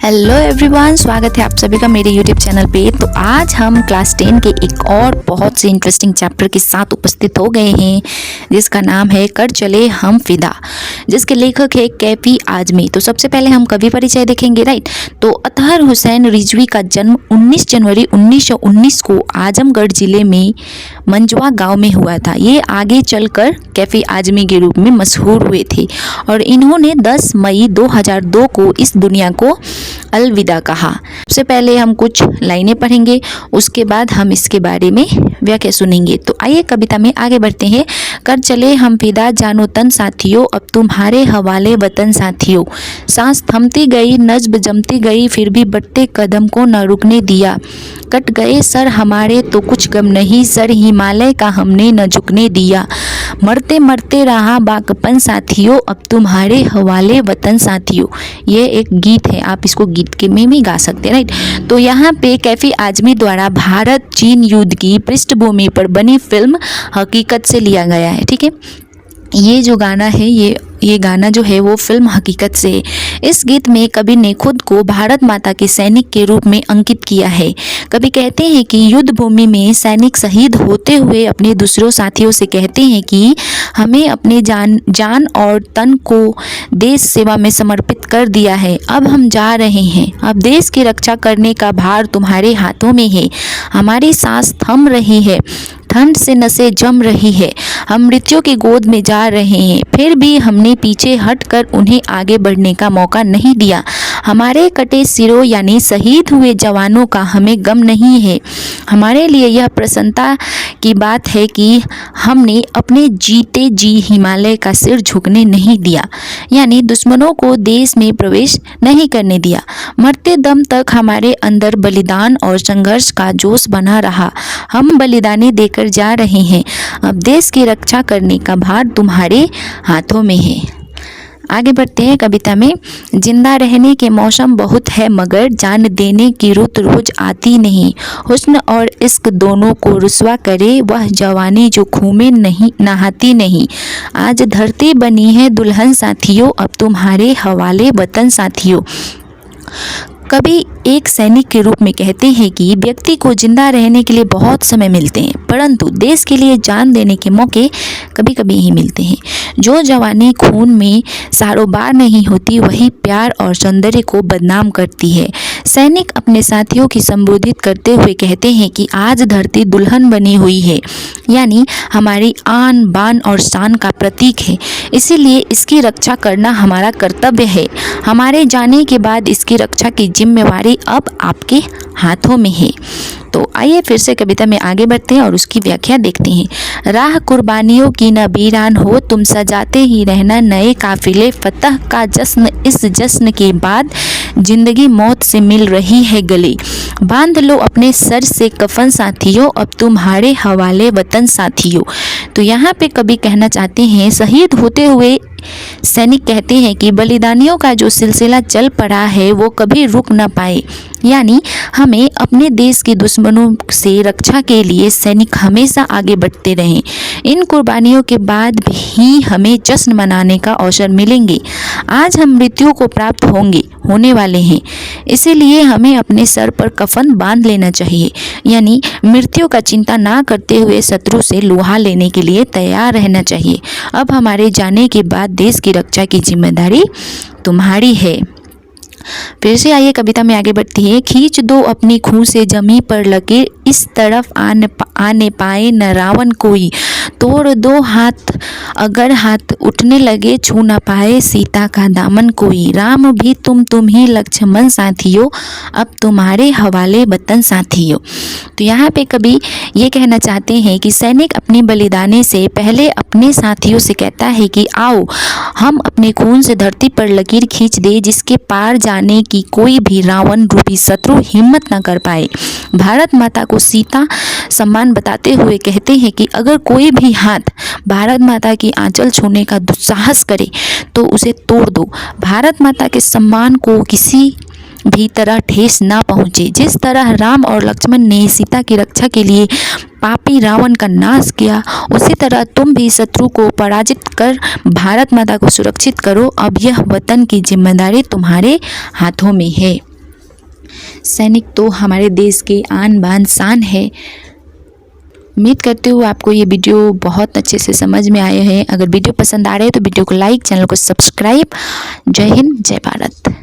Hello everyone, स्वागत है आप सभी का मेरे यूट्यूब चैनल पे। तो आज हम क्लास 10 के एक और बहुत से इंटरेस्टिंग चैप्टर के साथ उपस्थित हो गए हैं, जिसका नाम है कर चले हम फिदा, जिसके लेखक है कैफी आजमी। तो सबसे पहले हम कवि परिचय देखेंगे, राइट। तो अतहर हुसैन रिजवी का जन्म 19 जनवरी 1919 को आजमगढ़ जिले में मंजवा गांव में हुआ था। ये आगे चलकर कैफी आजमी के रूप में मशहूर हुए थे और इन्होंने 10 मई 2002 को इस दुनिया को अलविदा कहा। सबसे पहले हम कुछ लाइनें पढ़ेंगे, उसके बाद हम इसके बारे में व्याख्या सुनेंगे। तो आइए कविता में आगे बढ़ते हैं। कर चले हम फिदा जानो तन साथियों, अब तुम्हारे हवाले वतन साथियों। सांस थमती गई, नज्म जमती गई, फिर भी बढ़ते कदम को न रुकने दिया। कट गए सर हमारे तो कुछ गम नहीं, सर हिमालय का हमने न झुकने दिया। मरते मरते रहा बाकपन साथियों, अब तुम्हारे हवाले वतन साथियों। ये एक गीत है, आप इसको गीत के में भी गा सकते हैं, राइट। तो यहाँ पे कैफी आजमी द्वारा भारत चीन युद्ध की पृष्ठभूमि पर बनी फिल्म हकीकत से लिया गया है, ठीक है। ये जो गाना है, ये गाना जो है वो फिल्म हकीकत से है। इस गीत में कवि ने खुद को भारत माता के सैनिक के रूप में अंकित किया है। कवि कहते हैं कि युद्ध भूमि में सैनिक शहीद होते हुए अपने दूसरों साथियों से कहते हैं कि हमें अपने जान और तन को देश सेवा में समर्पित कर दिया है। अब हम जा रहे हैं, अब देश की रक्षा करने का भार तुम्हारे हाथों में है। हमारी सांस थम रही है, ठंड से नसें जम रही है, हम मृत्यु की गोद में जा रहे हैं, फिर भी हमने पीछे हटकर उन्हें आगे बढ़ने का मौका नहीं दिया। हमारे कटे सिरों यानी शहीद हुए जवानों का हमें गम नहीं है। हमारे लिए यह प्रसन्नता की बात है कि हमने अपने जीते जी हिमालय का सिर झुकने नहीं दिया, यानी दुश्मनों को देश में प्रवेश नहीं करने दिया। मरते दम तक हमारे अंदर बलिदान और संघर्ष का जोश बना रहा। हम बलिदानी देकर जा रहे हैं, अब देश की रक्षा करने का भार तुम्हारे हाथों में है। आगे बढ़ते हैं कविता में। जिंदा रहने के मौसम बहुत है मगर जान देने की रुत रोज आती नहीं। हुस्न और इश्क दोनों को रुसवा करे वह जवानी जो खून में नहीं नहाती नहीं। आज धरती बनी है दुल्हन साथियों, अब तुम्हारे हवाले वतन साथियों। कवि एक सैनिक के रूप में कहते हैं कि व्यक्ति को जिंदा रहने के लिए बहुत समय मिलते हैं, परंतु देश के लिए जान देने के मौके कभी कभी ही मिलते हैं। जो जवानी खून में सारोबार नहीं होती, वही प्यार और सौंदर्य को बदनाम करती है। सैनिक अपने साथियों की संबोधित करते हुए कहते हैं कि आज धरती दुल्हन बनी हुई है, यानी हमारी आन बान और शान का प्रतीक है, इसीलिए इसकी रक्षा करना हमारा कर्तव्य है। हमारे जाने के बाद इसकी रक्षा की जिम्मेवारी अब आपके हाथों में है। तो आइए फिर से कविता में आगे बढ़ते हैं और उसकी व्याख्या देखते हैं। राह कुर्बानियों की न वीरान हो, तुम सजाते ही रहना नए काफिले। फतह का जश्न, इस जश्न के बाद जिंदगी मौत से मिल रही है गले। बांध लो अपने सर से कफन साथियों, अब तुम्हारे हवाले वतन साथियों। तो यहाँ पे कवि कहना चाहते हैं, शहीद होते हुए सैनिक कहते हैं कि बलिदानियों का जो सिलसिला चल पड़ा है वो कभी रुक न पाए, यानी हमें अपने देश के दुश्मनों से रक्षा के लिए सैनिक हमेशा आगे बढ़ते रहें। इन कुर्बानियों के बाद ही हमें जश्न मनाने का अवसर मिलेंगे। आज हम मृत्यु को प्राप्त होने वाले हैं, इसीलिए हमें अपने सर पर कफन बांध लेना चाहिए, यानी मृत्यु का चिंता ना करते हुए शत्रु से लोहा लेने के लिए तैयार रहना चाहिए। अब हमारे जाने के बाद देश की रक्षा की जिम्मेदारी तुम्हारी है। फिर से आइए कविता में आगे बढ़ती है। खींच दो अपनी खून से जमी पर लकीर, इस तरफ आने पाए न रावण कोई। तोड़ दो हाथ अगर हाथ उठने लगे, छू न पाए सीता का दामन कोई। राम भी तुम ही लक्ष्मण साथियों, अब तुम्हारे हवाले वतन साथियों। तो यहाँ पे कवि ये कहना चाहते हैं कि सैनिक अपनी बलिदानी से पहले अपने साथियों से कहता है कि आओ हम अपने खून से धरती पर लकीर खींच दे, जिसके पार जाने की कोई भी रावण रूपी शत्रु हिम्मत न कर पाए। भारत माता को सीता सम्मान बताते हुए कहते हैं कि अगर कोई भी हाथ भारत माता की आंचल छूने का दुस्साहस करे तो उसे तोड़ दो। भारत माता के सम्मान को किसी भी तरह ठेस ना पहुँचे। जिस तरह राम और लक्ष्मण ने सीता की रक्षा के लिए पापी रावण का नाश किया, उसी तरह तुम भी शत्रु को पराजित कर भारत माता को सुरक्षित करो। अब यह वतन की जिम्मेदारी तुम्हारे हाथों में है। सैनिक तो हमारे देश के आन बान शान है। उम्मीद करती हूँ आपको ये वीडियो बहुत अच्छे से समझ में आए हैं। अगर वीडियो पसंद आ रहे हैं तो वीडियो को लाइक, चैनल को सब्सक्राइब। जय हिंद, जय भारत।